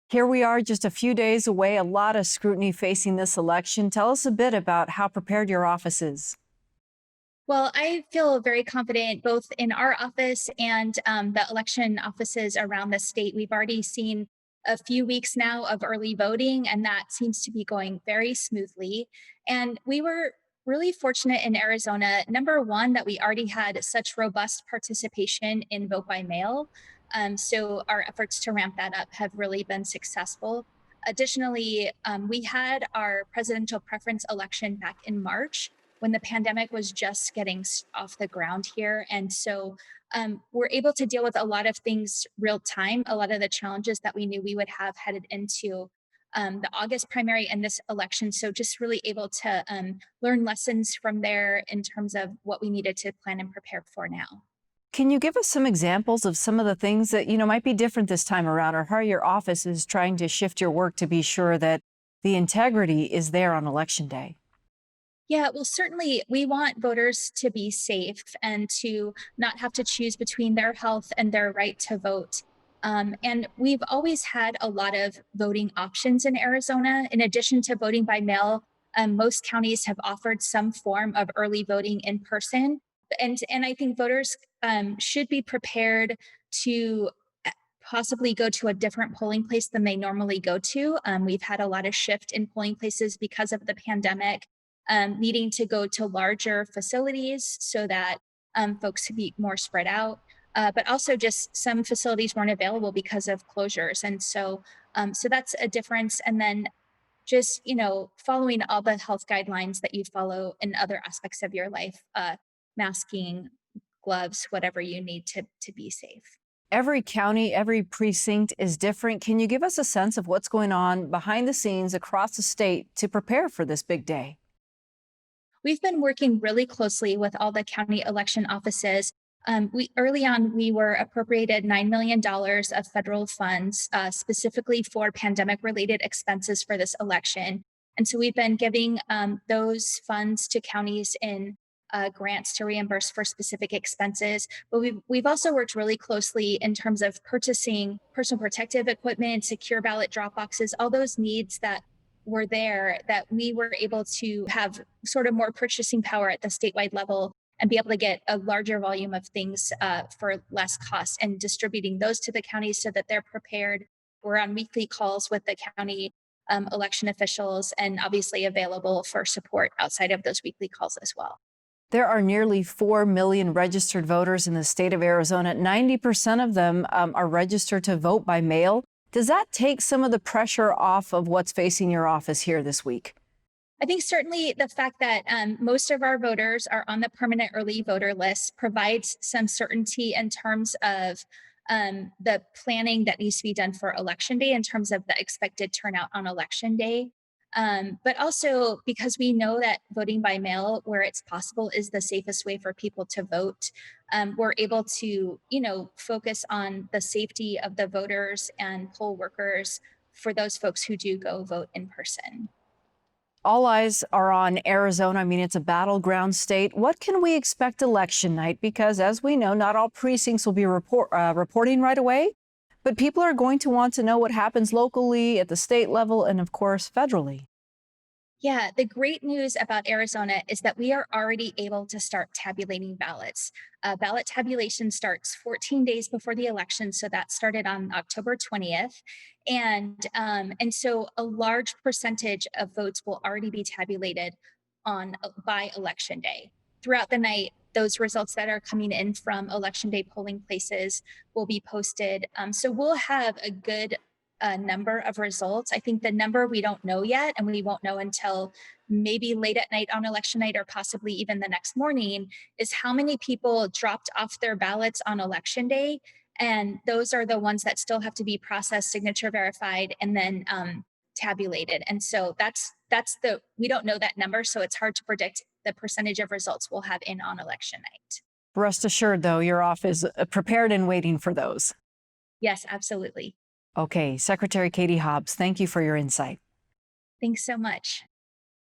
Here we are just a few days away, a lot of scrutiny facing this election. Tell us a bit about how prepared your office is. Well, I feel very confident both in our office and the election offices around the state. We've already seen a few weeks now of early voting, and that seems to be going very smoothly. And we were really fortunate in Arizona. Number one, that we already had such robust participation in vote by mail. So our efforts to ramp that up have really been successful. Additionally, we had our presidential preference election back in March when the pandemic was just getting off the ground here. And so we're able to deal with a lot of things real time, a lot of the challenges that we knew we would have headed into the August primary and this election. So just really able to learn lessons from there in terms of what we needed to plan and prepare for now. Can you give us some examples of some of the things that, might be different this time around, or how your office is trying to shift your work to be sure that the integrity is there on election day? Yeah, well, certainly we want voters to be safe and to not have to choose between their health and their right to vote. And we've always had a lot of voting options in Arizona. In addition to voting by mail, most counties have offered some form of early voting in person. And I think voters should be prepared to possibly go to a different polling place than they normally go to. We've had a lot of shift in polling places because of the pandemic, needing to go to larger facilities so that folks could be more spread out. But also just some facilities weren't available because of closures. And so that's a difference. And then just, following all the health guidelines that you follow in other aspects of your life, masking, gloves, whatever you need to be safe. Every county, every precinct is different. Can you give us a sense of what's going on behind the scenes across the state to prepare for this big day? We've been working really closely with all the county election offices. We early on we were appropriated $9 million of federal funds specifically for pandemic-related expenses for this election, and so we've been giving those funds to counties in grants to reimburse for specific expenses. But we've also worked really closely in terms of purchasing personal protective equipment, secure ballot drop boxes, all those needs that were there, that we were able to have sort of more purchasing power at the statewide level and be able to get a larger volume of things for less cost, and distributing those to the counties so that they're prepared. We're on weekly calls with the county election officials and obviously available for support outside of those weekly calls as well. There are nearly 4 million registered voters in the state of Arizona. 90% of them are registered to vote by mail. Does that take some of the pressure off of what's facing your office here this week? I think certainly the fact that most of our voters are on the permanent early voter list provides some certainty in terms of the planning that needs to be done for election day in terms of the expected turnout on election day. But also because we know that voting by mail, where it's possible, is the safest way for people to vote. We're able to, focus on the safety of the voters and poll workers for those folks who do go vote in person. All eyes are on Arizona. I mean, it's a battleground state. What can we expect election night? Because as we know, not all precincts will be reporting right away, but people are going to want to know what happens locally, at the state level, and of course, federally. Yeah, the great news about Arizona is that we are already able to start tabulating ballots. Ballot tabulation starts 14 days before the election, so that started on October 20th, and so a large percentage of votes will already be tabulated on by election day. Throughout the night, those results that are coming in from election day polling places will be posted. So we'll have a good number of results. I think the number we don't know yet, and we won't know until maybe late at night on election night or possibly even the next morning, is how many people dropped off their ballots on election day. And those are the ones that still have to be processed, signature verified, and then tabulated. And so that's the we don't know that number, so it's hard to predict the percentage of results we'll have in on election night. Rest assured, though, your office is prepared and waiting for those. Yes, absolutely. Okay, Secretary Katie Hobbs, thank you for your insight. Thanks so much.